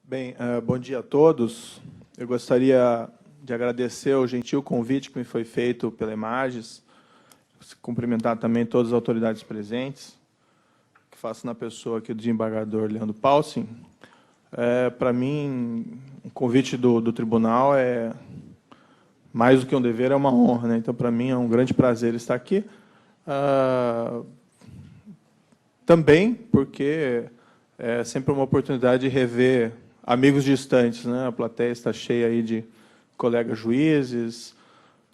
Bem, bom dia a todos. Eu gostaria de agradecer o gentil convite que me foi feito pela Images, cumprimentar também todas as autoridades presentes, que faço na pessoa aqui do desembargador Leandro Paulsen. Para mim, o convite do tribunal é mais do que um dever, é uma honra, né? Então, para mim, é um grande prazer estar aqui. Também porque é sempre uma oportunidade de rever amigos distantes, né? A plateia está cheia aí de colegas juízes,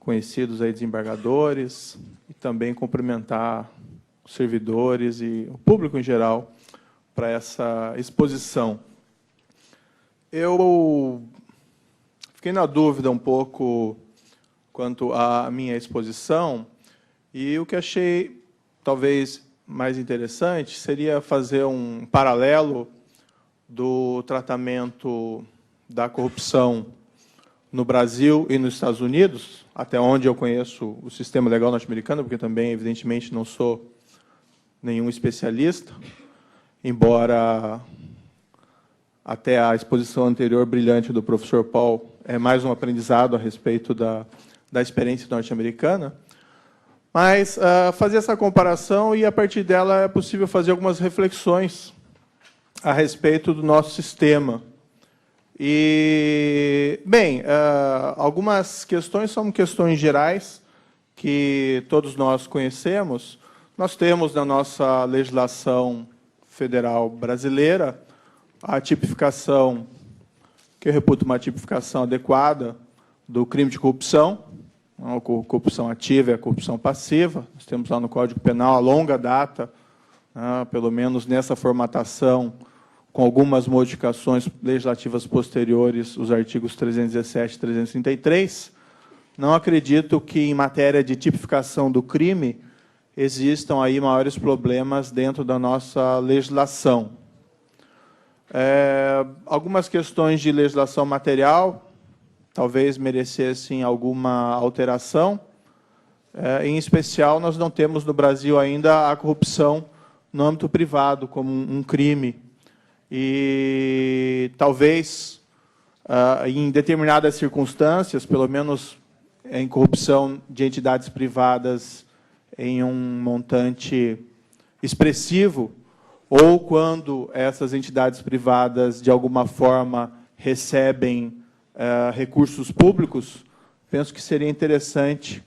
conhecidos aí desembargadores, e também cumprimentar os servidores e o público em geral para essa exposição. Eu fiquei na dúvida um pouco quanto à minha exposição, e o que achei talvez mais interessante seria fazer um paralelo do tratamento da corrupção no Brasil e nos Estados Unidos, até onde eu conheço o sistema legal norte-americano, porque também, evidentemente, não sou nenhum especialista, embora até a exposição anterior brilhante do professor Paul é mais um aprendizado a respeito da experiência norte-americana. Mas fazer essa comparação e, a partir dela, é possível fazer algumas reflexões a respeito do nosso sistema. E, bem, algumas questões são questões gerais que todos nós conhecemos. Nós temos na nossa legislação federal brasileira a tipificação, que eu reputo uma tipificação adequada, do crime de corrupção. A corrupção ativa e a corrupção passiva. Nós temos lá no Código Penal a longa data, pelo menos nessa formatação, com algumas modificações legislativas posteriores, os artigos 317 e 333. Não acredito que, em matéria de tipificação do crime, existam aí maiores problemas dentro da nossa legislação. Algumas questões de legislação material talvez merecessem alguma alteração. Em especial, nós não temos no Brasil ainda a corrupção no âmbito privado como um crime. E talvez, em determinadas circunstâncias, pelo menos em corrupção de entidades privadas em um montante expressivo, ou quando essas entidades privadas, de alguma forma, recebem recursos públicos, penso que seria interessante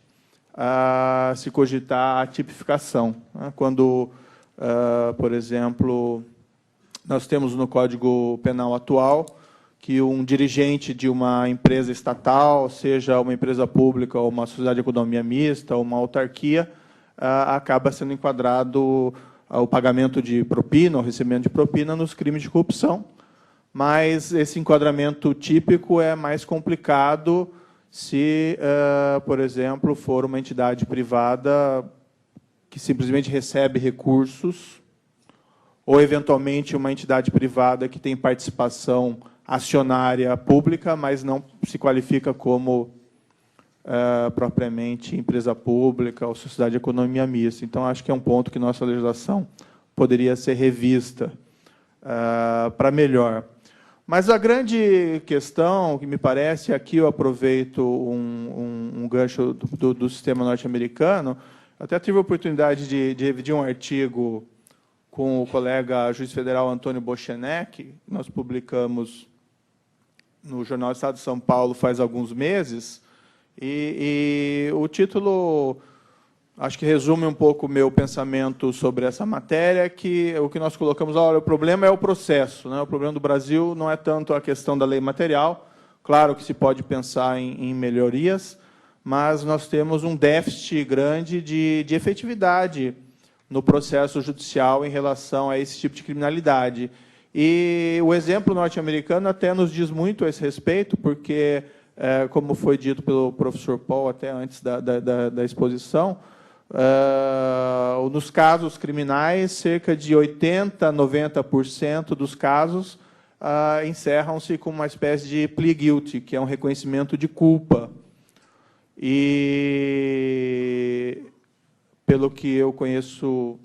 se cogitar a tipificação. Quando, por exemplo, nós temos no Código Penal atual que um dirigente de uma empresa estatal, seja uma empresa pública ou uma sociedade de economia mista ou uma autarquia, acaba sendo enquadrado o pagamento de propina, o recebimento de propina nos crimes de corrupção. Mas esse enquadramento típico é mais complicado se, por exemplo, for uma entidade privada que simplesmente recebe recursos, ou, eventualmente, uma entidade privada que tem participação acionária pública, mas não se qualifica como, propriamente, empresa pública ou sociedade de economia mista. Então, acho que é um ponto que nossa legislação poderia ser revista para melhor. Mas a grande questão, que me parece, aqui eu aproveito um gancho do sistema norte-americano, até tive a oportunidade de revidir um artigo com o colega juiz federal Antônio Bochenek, nós publicamos no Jornal Estado de São Paulo faz alguns meses, e o título acho que resume um pouco o meu pensamento sobre essa matéria, que o que nós colocamos, olha, o problema é o processo, né? O problema do Brasil não é tanto a questão da lei material, claro que se pode pensar em melhorias, mas nós temos um déficit grande de efetividade no processo judicial em relação a esse tipo de criminalidade. E o exemplo norte-americano até nos diz muito a esse respeito, porque, como foi dito pelo professor Paul até antes da exposição, nos casos criminais, cerca de 80% a 90% dos casos encerram-se com uma espécie de plea guilty, que é um reconhecimento de culpa. E, pelo que eu conheço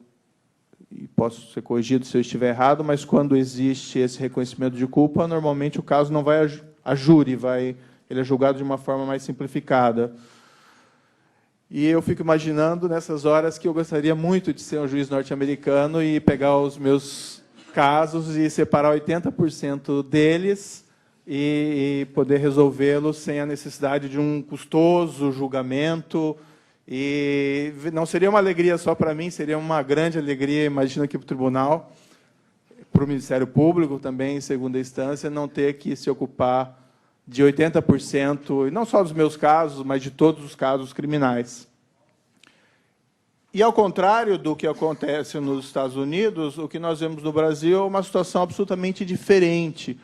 e posso ser corrigido se eu estiver errado, mas quando existe esse reconhecimento de culpa, normalmente o caso não vai a júri, ele é julgado de uma forma mais simplificada. E eu fico imaginando, nessas horas, que eu gostaria muito de ser um juiz norte-americano e pegar os meus casos e separar 80% deles e poder resolvê-los sem a necessidade de um custoso julgamento. E não seria uma alegria só para mim, seria uma grande alegria, imagino, aqui para o tribunal, para o Ministério Público também, em segunda instância, não ter que se ocupar de 80%, e não só dos meus casos, mas de todos os casos criminais. E, ao contrário do que acontece nos Estados Unidos, o que nós vemos no Brasil é uma situação absolutamente diferente.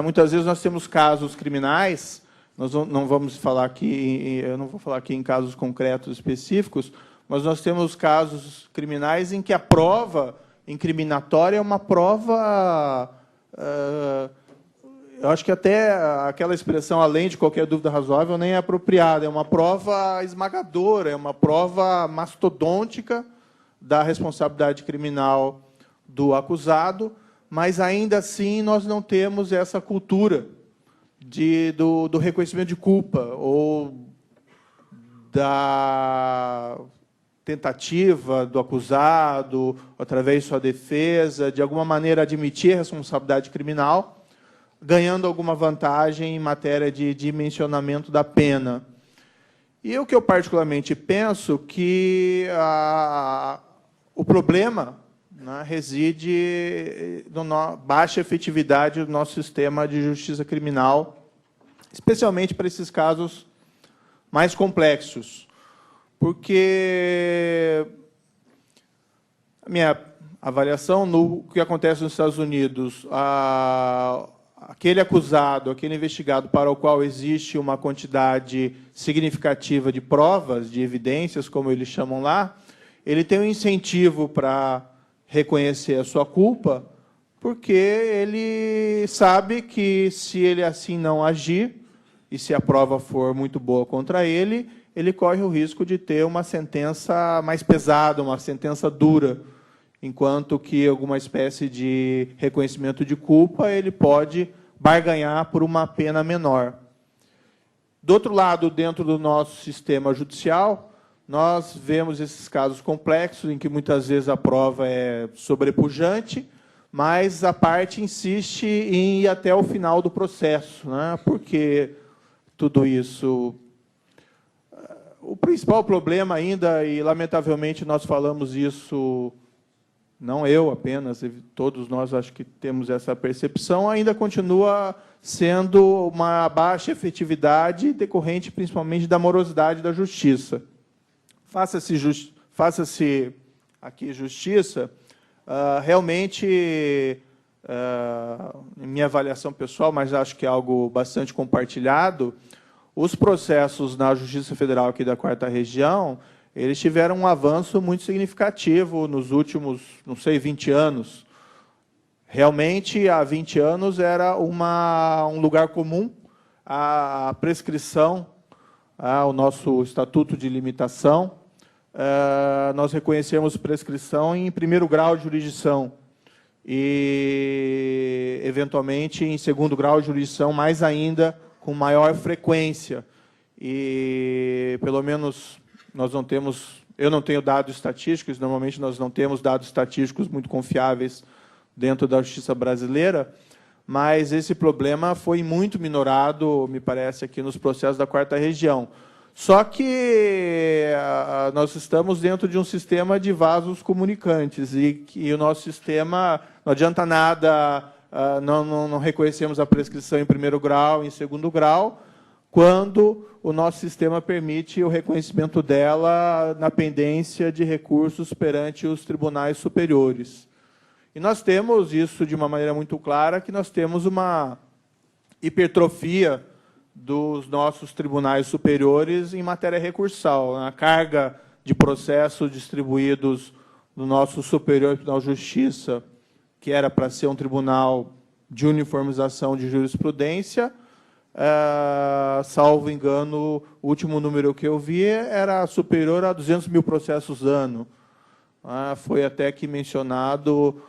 Muitas vezes nós temos casos criminais, nós não vamos falar aqui, eu não vou falar aqui em casos concretos específicos, mas nós temos casos criminais em que a prova incriminatória é uma prova, eu acho que até aquela expressão, além de qualquer dúvida razoável, nem é apropriada, é uma prova esmagadora, é uma prova mastodôntica da responsabilidade criminal do acusado, mas, ainda assim, nós não temos essa cultura do reconhecimento de culpa ou da tentativa do acusado, através de sua defesa, de alguma maneira admitir a responsabilidade criminal, ganhando alguma vantagem em matéria de dimensionamento da pena. E o que eu particularmente penso que o problema, né, reside na baixa efetividade do nosso sistema de justiça criminal, especialmente para esses casos mais complexos. Porque a minha avaliação no que acontece nos Estados Unidos, aquele acusado, aquele investigado para o qual existe uma quantidade significativa de provas, de evidências, como eles chamam lá, ele tem um incentivo para reconhecer a sua culpa, porque ele sabe que, se ele assim não agir, e se a prova for muito boa contra ele, ele corre o risco de ter uma sentença mais pesada, uma sentença dura, enquanto que alguma espécie de reconhecimento de culpa ele pode barganhar por uma pena menor. Do outro lado, dentro do nosso sistema judicial, nós vemos esses casos complexos, em que muitas vezes a prova é sobrepujante, mas a parte insiste em ir até o final do processo, né? Porque tudo isso... O principal problema ainda, e lamentavelmente nós falamos isso, não eu apenas, todos nós acho que temos essa percepção, ainda continua sendo uma baixa efetividade decorrente principalmente da morosidade da justiça. Faça-se aqui justiça, realmente, em minha avaliação pessoal, mas acho que é algo bastante compartilhado, os processos na Justiça Federal aqui da 4ª Região, eles tiveram um avanço muito significativo nos últimos, não sei, 20 anos. Realmente, há 20 anos, era um lugar comum a prescrição, o nosso Estatuto de Limitação. Nós reconhecemos prescrição em primeiro grau de jurisdição e, eventualmente, em segundo grau de jurisdição, mais ainda, com maior frequência. E, pelo menos, nós não temos... Eu não tenho dados estatísticos, normalmente nós não temos dados estatísticos muito confiáveis dentro da justiça brasileira, mas esse problema foi muito minorado, me parece, aqui nos processos da 4ª Região. Só que nós estamos dentro de um sistema de vasos comunicantes, e o nosso sistema, não adianta nada, não reconhecemos a prescrição em primeiro grau, em segundo grau, quando o nosso sistema permite o reconhecimento dela na pendência de recursos perante os tribunais superiores. E nós temos isso de uma maneira muito clara, que nós temos uma hipertrofia dos nossos tribunais superiores em matéria recursal. A carga de processos distribuídos no nosso Superior Tribunal de Justiça, que era para ser um tribunal de uniformização de jurisprudência, salvo engano, o último número que eu vi era superior a 200 mil processos ano. Foi até que mencionado,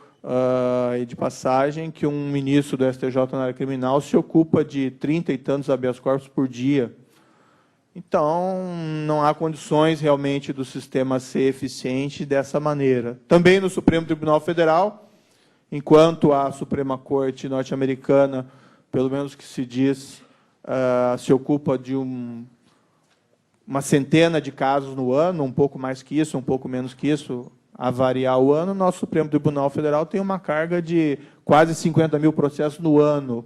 e de passagem, que um ministro do STJ na área criminal se ocupa de 30 e tantos habeas corpus por dia. Então, não há condições realmente do sistema ser eficiente dessa maneira. Também no Supremo Tribunal Federal, enquanto a Suprema Corte norte-americana, pelo menos que se diz, se ocupa de uma centena de casos no ano, um pouco mais que isso, um pouco menos que isso, a variar o ano, nosso Supremo Tribunal Federal tem uma carga de quase 50 mil processos no ano.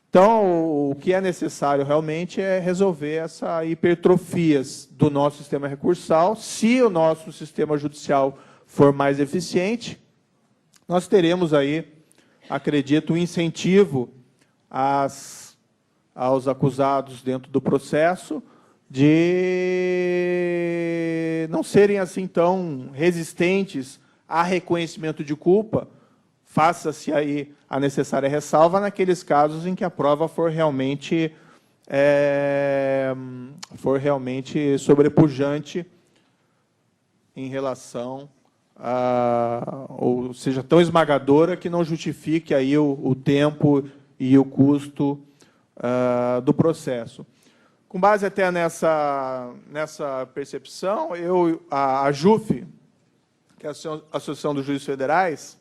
Então, o que é necessário realmente é resolver essa hipertrofia do nosso sistema recursal. Se o nosso sistema judicial for mais eficiente, nós teremos aí, acredito, um incentivo aos acusados dentro do processo de não serem assim tão resistentes a reconhecimento de culpa. Faça-se aí a necessária ressalva naqueles casos em que a prova for realmente sobrepujante em relação ou seja, tão esmagadora que não justifique aí o tempo e o custo do processo. Com base até nessa percepção, a AJUF, que é a Associação dos Juízes Federais,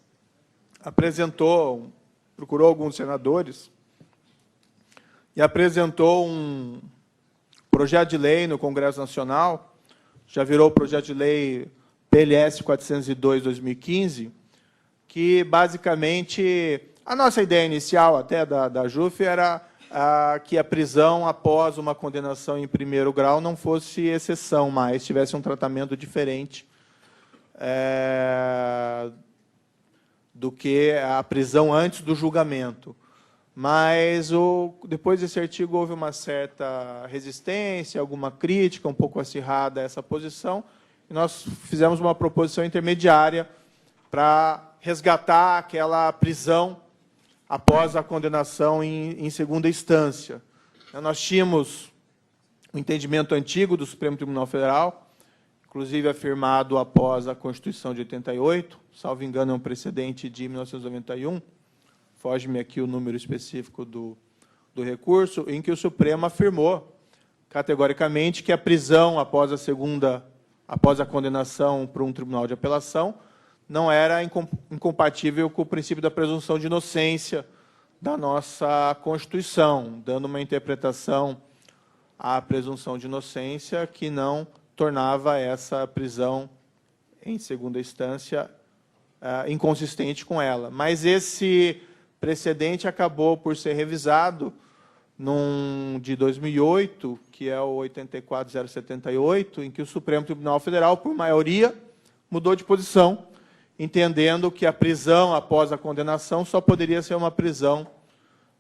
procurou alguns senadores e apresentou um projeto de lei no Congresso Nacional, já virou o projeto de lei PLS 402/2015, que, basicamente, a nossa ideia inicial até da JUF era que a prisão após uma condenação em primeiro grau não fosse exceção, mas tivesse um tratamento diferente do que a prisão antes do julgamento. Mas, depois desse artigo, houve uma certa resistência, alguma crítica, um pouco acirrada a essa posição, e nós fizemos uma proposição intermediária para resgatar aquela prisão após a condenação em segunda instância. Nós tínhamos o entendimento antigo do Supremo Tribunal Federal, inclusive afirmado após a Constituição de 88, salvo engano, é um precedente de 1991, foge-me aqui o número específico do recurso, em que o Supremo afirmou categoricamente que a prisão após a condenação por um tribunal de apelação não era incompatível com o princípio da presunção de inocência da nossa Constituição, dando uma interpretação à presunção de inocência que não tornava essa prisão em segunda instância inconsistente com ela. Mas esse precedente acabou por ser revisado de 2008, que é o 84078, em que o Supremo Tribunal Federal, por maioria, mudou de posição, entendendo que a prisão após a condenação só poderia ser uma prisão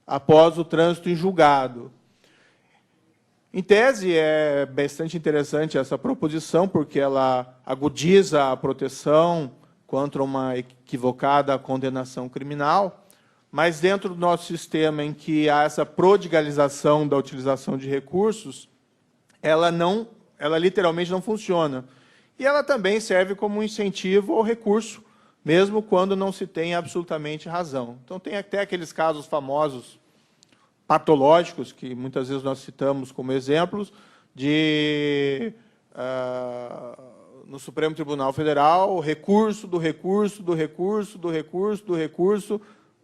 após o trânsito em julgado. Em tese, é bastante interessante essa proposição, porque ela agudiza a proteção contra uma equivocada condenação criminal, mas dentro do nosso sistema em que há essa prodigalização da utilização de recursos, ela literalmente não funciona. E ela também serve como um incentivo ao recurso, mesmo quando não se tem absolutamente razão. Então, tem até aqueles casos famosos, patológicos, que muitas vezes nós citamos como exemplos, no Supremo Tribunal Federal, o recurso do recurso, do recurso, do recurso, do recurso,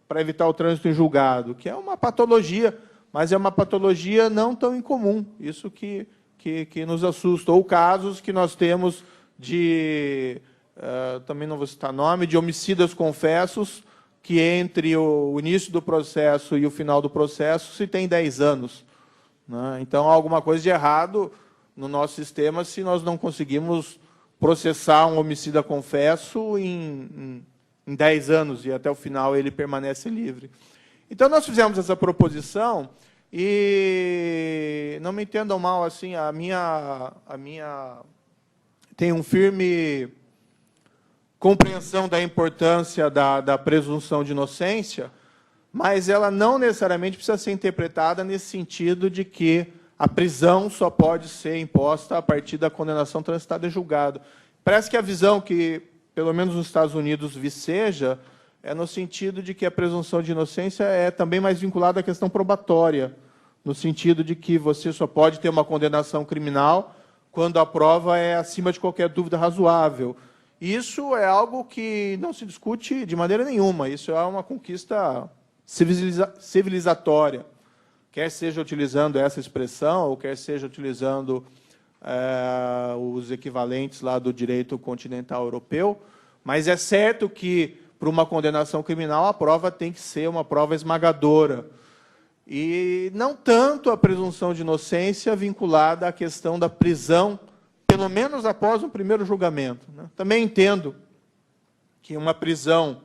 para evitar o trânsito em julgado, que é uma patologia, mas é uma patologia não tão incomum, isso que nos assusta. Ou casos que nós temos também não vou citar nome, de homicidas confessos, que entre o início do processo e o final do processo se tem 10 anos. Né? Então, há alguma coisa de errado no nosso sistema se nós não conseguimos processar um homicida confesso em 10 anos, e até o final ele permanece livre. Então, nós fizemos essa proposição, e não me entendam mal, assim, a minha tem um firme compreensão da importância da presunção de inocência, mas ela não necessariamente precisa ser interpretada nesse sentido de que a prisão só pode ser imposta a partir da condenação transitada em julgado. Parece que a visão que pelo menos nos Estados Unidos, viceja, é no sentido de que a presunção de inocência é também mais vinculada à questão probatória, no sentido de que você só pode ter uma condenação criminal quando a prova é acima de qualquer dúvida razoável. Isso é algo que não se discute de maneira nenhuma, isso é uma conquista civilizatória, quer seja utilizando essa expressão, ou quer seja utilizando os equivalentes lá do direito continental europeu, mas é certo que, para uma condenação criminal, a prova tem que ser uma prova esmagadora. E não tanto a presunção de inocência vinculada à questão da prisão, pelo menos após um primeiro julgamento, né? Também entendo que uma prisão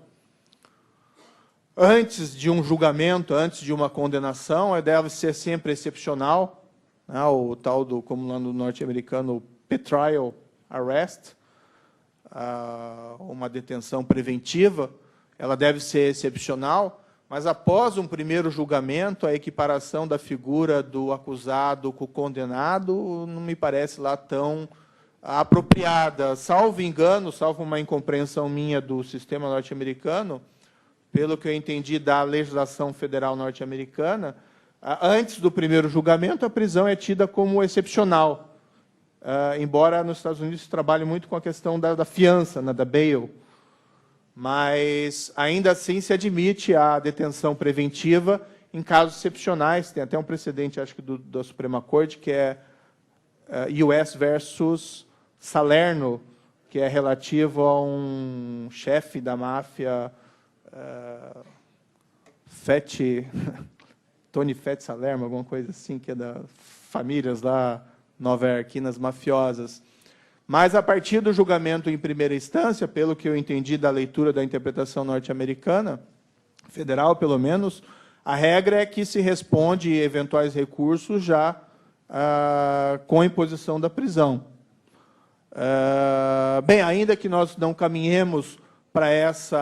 antes de um julgamento, antes de uma condenação, deve ser sempre excepcional, né? O tal do, como lá no norte-americano, pretrial arrest, uma detenção preventiva, ela deve ser excepcional, mas após um primeiro julgamento, a equiparação da figura do acusado com o condenado não me parece lá tão apropriada. Salvo engano, salvo uma incompreensão minha do sistema norte-americano, pelo que eu entendi da legislação federal norte-americana, antes do primeiro julgamento, a prisão é tida como excepcional. Embora nos Estados Unidos se trabalhe muito com a questão da fiança, né, da bail, mas ainda assim se admite a detenção preventiva em casos excepcionais. Tem até um precedente, acho que da Suprema Corte, que é US versus Salerno, que é relativo a um chefe da máfia, Tony Fett Salerno, alguma coisa assim, que é das famílias lá nova-iorquinas mafiosas. Mas, a partir do julgamento em primeira instância, pelo que eu entendi da leitura da interpretação norte-americana, federal pelo menos, a regra é que se responde eventuais recursos já com a imposição da prisão. Bem, ainda que nós não caminhemos para esse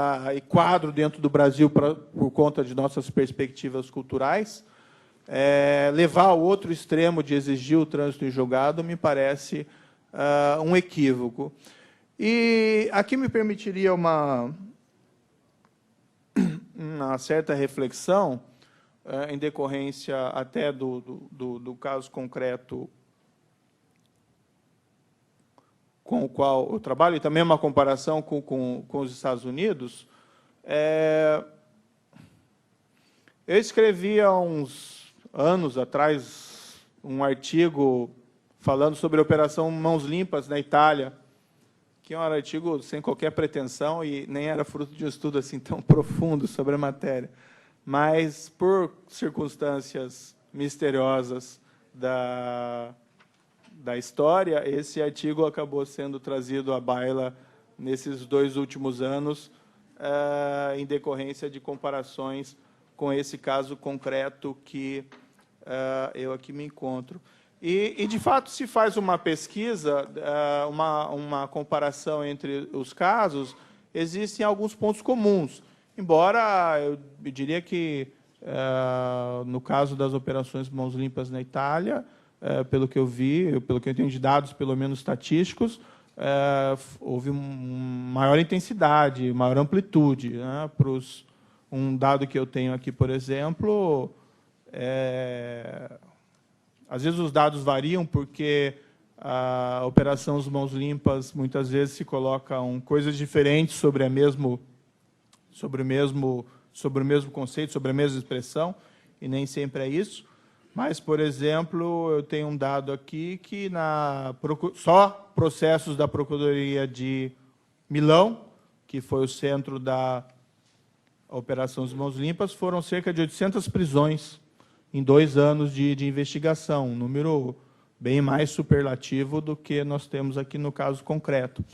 quadro dentro do Brasil por conta de nossas perspectivas culturais, levar ao outro extremo de exigir o trânsito em julgado me parece um equívoco. E aqui me permitiria uma certa reflexão, em decorrência até do caso concreto com o qual eu trabalho, e também uma comparação com os Estados Unidos. Eu escrevi há uns anos atrás um artigo falando sobre a Operação Mãos Limpas na Itália, que é um artigo sem qualquer pretensão e nem era fruto de um estudo assim tão profundo sobre a matéria. Mas, por circunstâncias misteriosas da história, esse artigo acabou sendo trazido à baila nesses 2 últimos anos, em decorrência de comparações com esse caso concreto que eu aqui me encontro. E, de fato, se faz uma pesquisa, uma comparação entre os casos, existem alguns pontos comuns. Embora eu diria que, no caso das operações Mãos Limpas na Itália, pelo que eu vi, pelo que eu tenho de dados, pelo menos estatísticos, houve maior intensidade, maior amplitude, né? Um dado que eu tenho aqui, por exemplo, às vezes os dados variam porque a operação As Mãos Limpas muitas vezes se colocam coisas diferentes sobre o mesmo conceito, sobre a mesma expressão, e nem sempre é isso. Mas, por exemplo, eu tenho um dado aqui que só processos da Procuradoria de Milão, que foi o centro da Operação As Mãos Limpas, foram cerca de 800 prisões em 2 anos de investigação, um número bem mais superlativo do que nós temos aqui no caso concreto.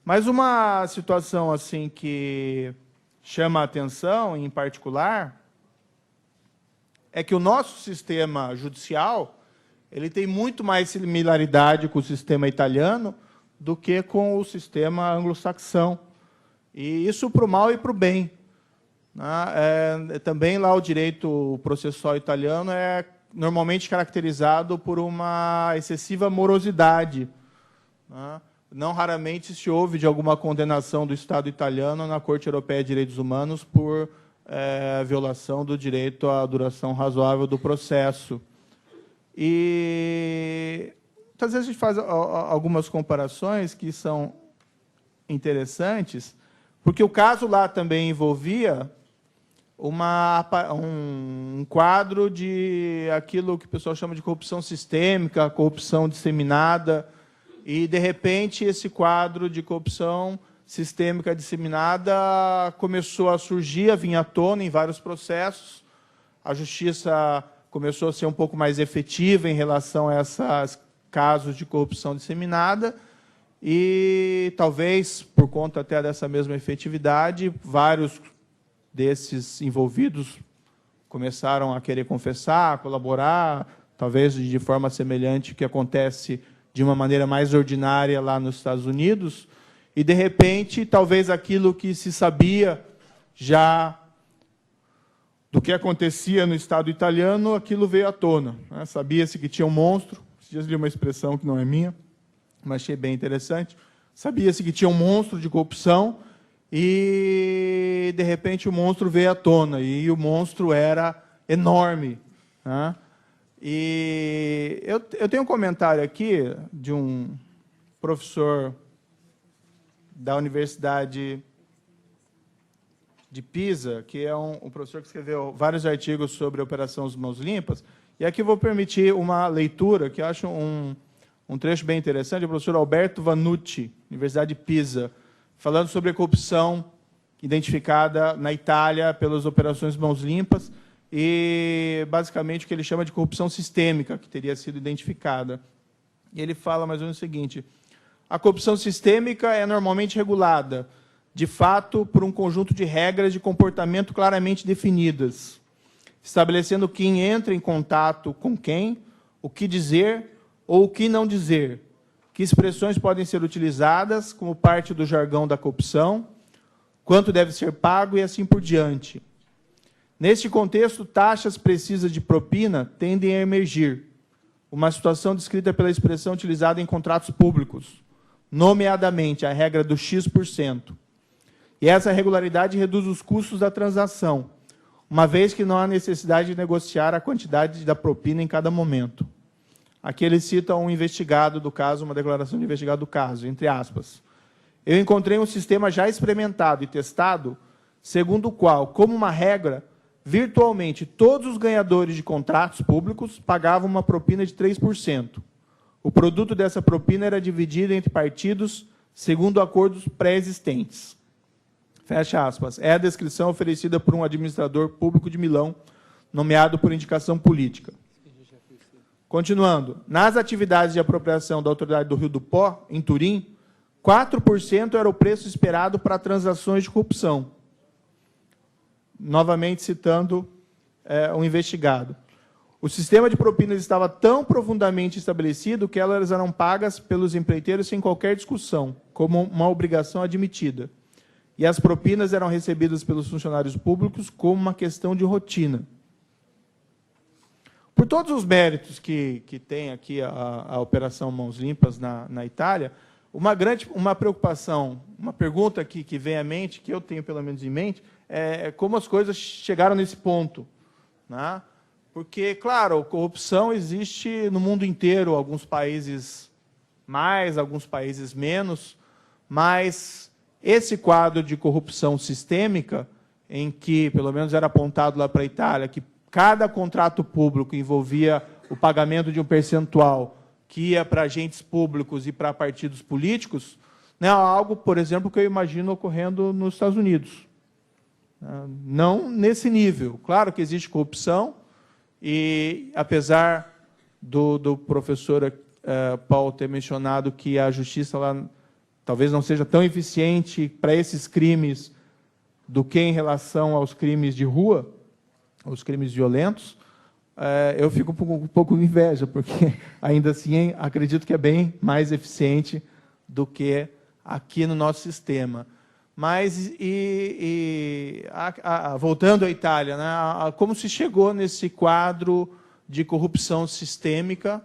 Mas uma situação assim que chama a atenção, em particular, é que o nosso sistema judicial ele tem muito mais similaridade com o sistema italiano do que com o sistema anglo-saxão. E isso para o mal e para o bem. Também lá o direito processual italiano é normalmente caracterizado por uma excessiva morosidade. não raramente se ouve de alguma condenação do Estado italiano na Corte Europeia de Direitos Humanos por violação do direito à duração razoável do processo. E às vezes a gente faz algumas comparações que são interessantes, porque o caso lá também envolvia um quadro de aquilo que o pessoal chama de corrupção sistêmica, corrupção disseminada, e, de repente, esse quadro de corrupção sistêmica disseminada começou a surgir, a vir à tona em vários processos. A justiça começou a ser um pouco mais efetiva em relação a esses casos de corrupção disseminada e, talvez, por conta até dessa mesma efetividade, vários desses envolvidos começaram a querer confessar, colaborar, talvez de forma semelhante ao que acontece de uma maneira mais ordinária lá nos Estados Unidos, e, de repente, talvez aquilo que se sabia já do que acontecia no Estado italiano, aquilo veio à tona. Sabia-se que tinha um monstro, esses dias li uma expressão que não é minha, mas achei bem interessante, sabia-se que tinha um monstro de corrupção e, de repente, o monstro veio à tona, e o monstro era enorme. E eu tenho um comentário aqui de um professor da Universidade de Pisa, que é um professor que escreveu vários artigos sobre a Operação Mãos Limpas, e aqui vou permitir uma leitura, que eu acho um trecho bem interessante, do professor Alberto Vanucci, Universidade de Pisa, falando sobre a corrupção identificada na Itália pelas Operações Mãos Limpas, e, basicamente, o que ele chama de corrupção sistêmica, que teria sido identificada. E ele fala mais ou menos o seguinte: a corrupção sistêmica é normalmente regulada, de fato, por um conjunto de regras de comportamento claramente definidas, estabelecendo quem entra em contato com quem, o que dizer ou o que não dizer, que expressões podem ser utilizadas como parte do jargão da corrupção, quanto deve ser pago e assim por diante. Neste contexto, taxas precisas de propina tendem a emergir, uma situação descrita pela expressão utilizada em contratos públicos, nomeadamente a regra do X%. E essa regularidade reduz os custos da transação, uma vez que não há necessidade de negociar a quantidade da propina em cada momento. Aqui ele cita um investigado do caso, uma declaração de investigado do caso, entre aspas. Eu encontrei um sistema já experimentado e testado, segundo o qual, como uma regra, virtualmente todos os ganhadores de contratos públicos pagavam uma propina de 3%. O produto dessa propina era dividido entre partidos segundo acordos pré-existentes. Fecha aspas. É a descrição oferecida por um administrador público de Milão, nomeado por indicação política. Continuando. Nas atividades de apropriação da Autoridade do Rio do Pó, em Turim, 4% era o preço esperado para transações de corrupção. Novamente citando um investigado. O sistema de propinas estava tão profundamente estabelecido que elas eram pagas pelos empreiteiros sem qualquer discussão, como uma obrigação admitida. E as propinas eram recebidas pelos funcionários públicos como uma questão de rotina. Por todos os méritos que tem aqui a Operação Mãos Limpas na Itália, uma preocupação, uma pergunta que vem à mente, que eu tenho pelo menos em mente, é como as coisas chegaram nesse ponto. Porque, claro, corrupção existe no mundo inteiro, alguns países mais, alguns países menos, mas esse quadro de corrupção sistêmica, em que, pelo menos era apontado lá para a Itália, que cada contrato público envolvia o pagamento de um percentual que ia para agentes públicos e para partidos políticos, é algo, por exemplo, que eu imagino ocorrendo nos Estados Unidos. Não nesse nível. Claro que existe corrupção, e, apesar do professor Paulo ter mencionado que a justiça lá talvez não seja tão eficiente para esses crimes do que em relação aos crimes de rua, aos crimes violentos, eu fico um pouco com inveja, porque, ainda assim, acredito que é bem mais eficiente do que aqui no nosso sistema. Mas, voltando à Itália, como se chegou nesse quadro de corrupção sistêmica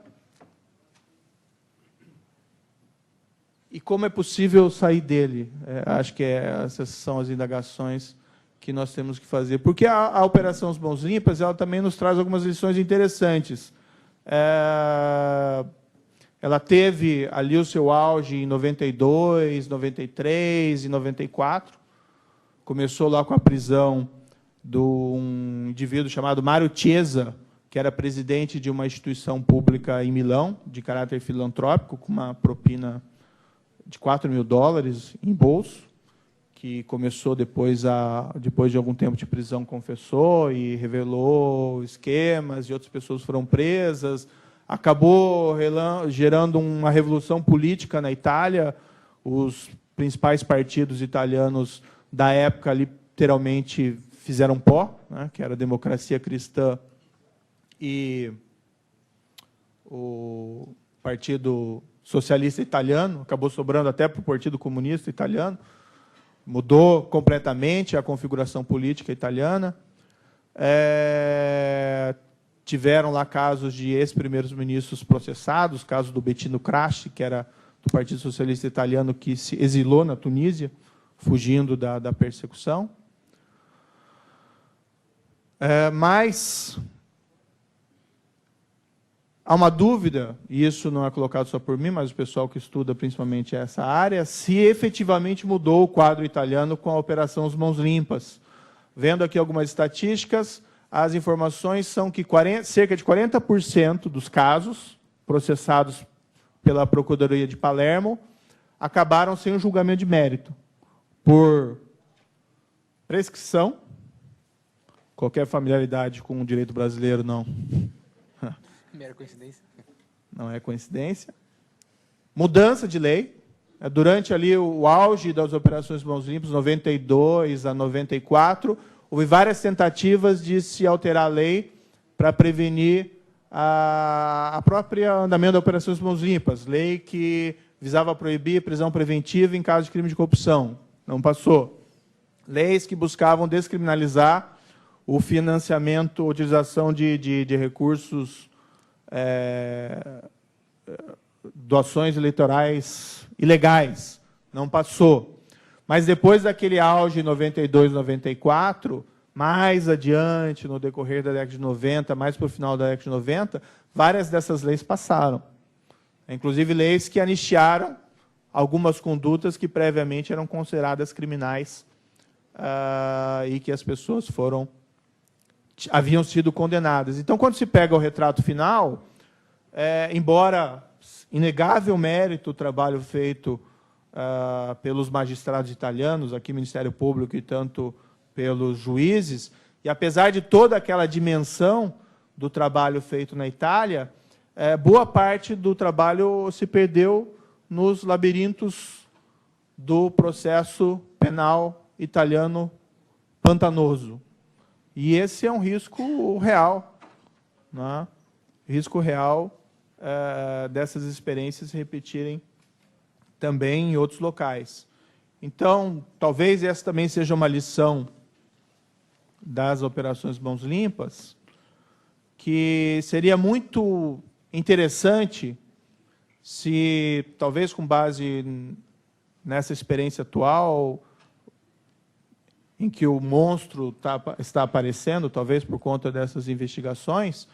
e como é possível sair dele. Acho que essas são as indagações que nós temos que fazer. Porque a Operação Os Mãos Limpas ela também nos traz algumas lições interessantes. Ela teve ali o seu auge em 92, 93 e 94. Começou lá com a prisão de um indivíduo chamado Mario Chiesa, que era presidente de uma instituição pública em Milão, de caráter filantrópico, com uma propina de $4.000 em bolso, que começou depois de algum tempo de prisão, confessou e revelou esquemas, e outras pessoas foram presas. Acabou gerando uma revolução política na Itália. Os principais partidos italianos da época literalmente fizeram pó, né, que era a Democracia Cristã e o Partido Socialista Italiano, acabou sobrando até para o Partido Comunista Italiano, mudou completamente a configuração política italiana. Tiveram lá casos de ex-primeiros ministros processados, caso do Bettino Craxi, que era do Partido Socialista Italiano, que se exilou na Tunísia, fugindo da persecução. Mas há uma dúvida, e isso não é colocado só por mim, mas o pessoal que estuda principalmente essa área, se efetivamente mudou o quadro italiano com a Operação Os Mãos Limpas. Vendo aqui algumas estatísticas, as informações são que cerca de 40% dos casos processados pela Procuradoria de Palermo acabaram sem um julgamento de mérito, por prescrição. Qualquer familiaridade com o direito brasileiro, não. Mera coincidência. Não é coincidência. Mudança de lei. Durante ali o auge das operações Mãos Limpas, 92 a 94, houve várias tentativas de se alterar a lei para prevenir a própria andamento da Operações Mãos Limpas. Lei que visava proibir prisão preventiva em caso de crime de corrupção. Não passou. Leis que buscavam descriminalizar o financiamento, a utilização de recursos, doações eleitorais ilegais. Não passou. Mas depois daquele auge em 92, 94, mais adiante, no decorrer da década de 90, mais para o final da década de 90, várias dessas leis passaram. Inclusive leis que anistiaram algumas condutas que previamente eram consideradas criminais e que as pessoas haviam sido condenadas. Então, quando se pega o retrato final, embora inegável mérito o trabalho feito pelos magistrados italianos, aqui Ministério Público e tanto pelos juízes, e apesar de toda aquela dimensão do trabalho feito na Itália, boa parte do trabalho se perdeu nos labirintos do processo penal italiano pantanoso. E esse é um risco real, né? Risco real dessas experiências se repetirem também em outros locais. Então, talvez essa também seja uma lição das operações Mãos Limpas, que seria muito interessante se, talvez com base nessa experiência atual, em que o monstro está aparecendo, talvez por conta dessas investigações,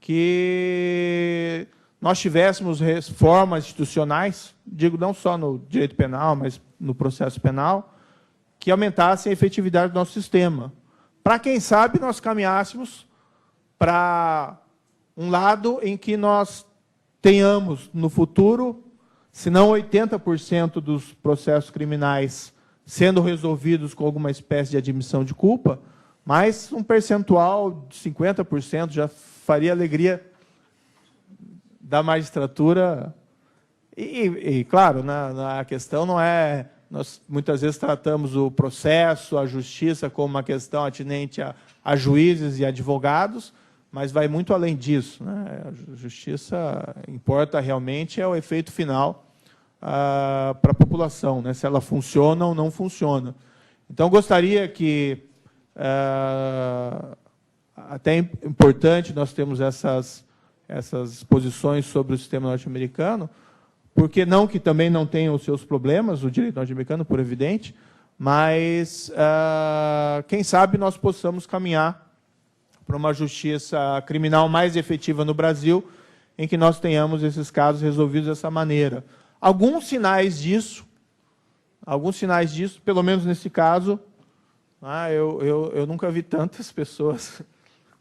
que nós tivéssemos reformas institucionais, digo não só no direito penal, mas no processo penal, que aumentassem a efetividade do nosso sistema. Para, quem sabe, nós caminhássemos para um lado em que nós tenhamos, no futuro, se não 80% dos processos criminais sendo resolvidos com alguma espécie de admissão de culpa, mas um percentual de 50% já faria alegria da magistratura. E claro, a questão não é... Nós, muitas vezes, tratamos o processo, a justiça, como uma questão atinente a juízes e advogados, mas vai muito além disso, né? A justiça importa realmente o efeito final para a população, né? Se ela funciona ou não funciona. Então, gostaria que, até é importante nós termos essas posições sobre o sistema norte-americano, porque não que também não tenha os seus problemas, o direito norte-americano, por evidente, mas quem sabe nós possamos caminhar para uma justiça criminal mais efetiva no Brasil, em que nós tenhamos esses casos resolvidos dessa maneira. Alguns sinais disso, pelo menos nesse caso, eu nunca vi tantas pessoas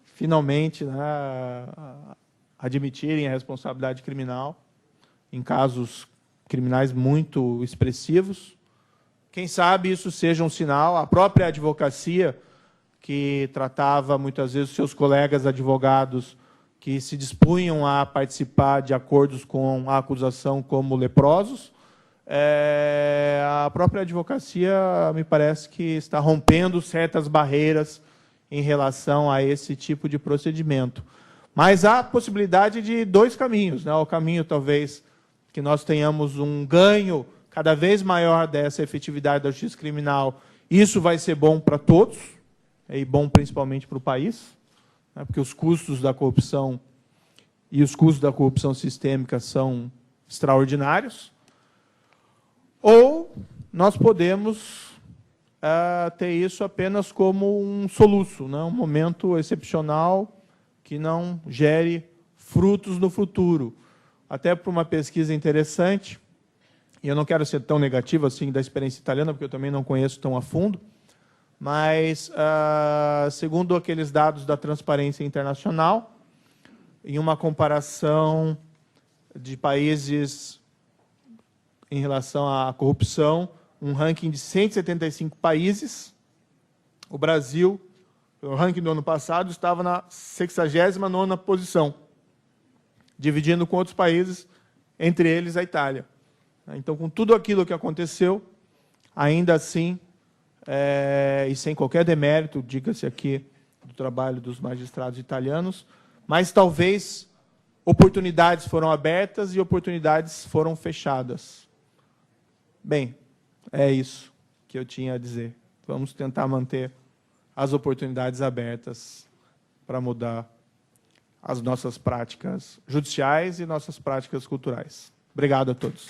finalmente admitirem a responsabilidade criminal em casos criminais muito expressivos. Quem sabe isso seja um sinal, a própria advocacia, que tratava muitas vezes seus colegas advogados que se dispunham a participar de acordos com a acusação como leprosos, a própria advocacia me parece que está rompendo certas barreiras em relação a esse tipo de procedimento. Mas há possibilidade de dois caminhos, né? O caminho, talvez, que nós tenhamos um ganho cada vez maior dessa efetividade da justiça criminal. Isso vai ser bom para todos, e bom principalmente para o país, né? Porque os custos da corrupção e os custos da corrupção sistêmica são extraordinários. Ou nós podemos ter isso apenas como um soluço, né? Um momento excepcional que não gere frutos no futuro. Até por uma pesquisa interessante, e eu não quero ser tão negativo assim da experiência italiana, porque eu também não conheço tão a fundo, mas, segundo aqueles dados da Transparência Internacional, em uma comparação de países em relação à corrupção, um ranking de 175 países, o Brasil, o ranking do ano passado, estava na 69ª posição, dividindo com outros países, entre eles a Itália. Então, com tudo aquilo que aconteceu, ainda assim, e sem qualquer demérito, diga-se aqui, do trabalho dos magistrados italianos, mas talvez oportunidades foram abertas e oportunidades foram fechadas. Bem, é isso que eu tinha a dizer. Vamos tentar manter as oportunidades abertas para mudar as nossas práticas judiciais e nossas práticas culturais. Obrigado a todos.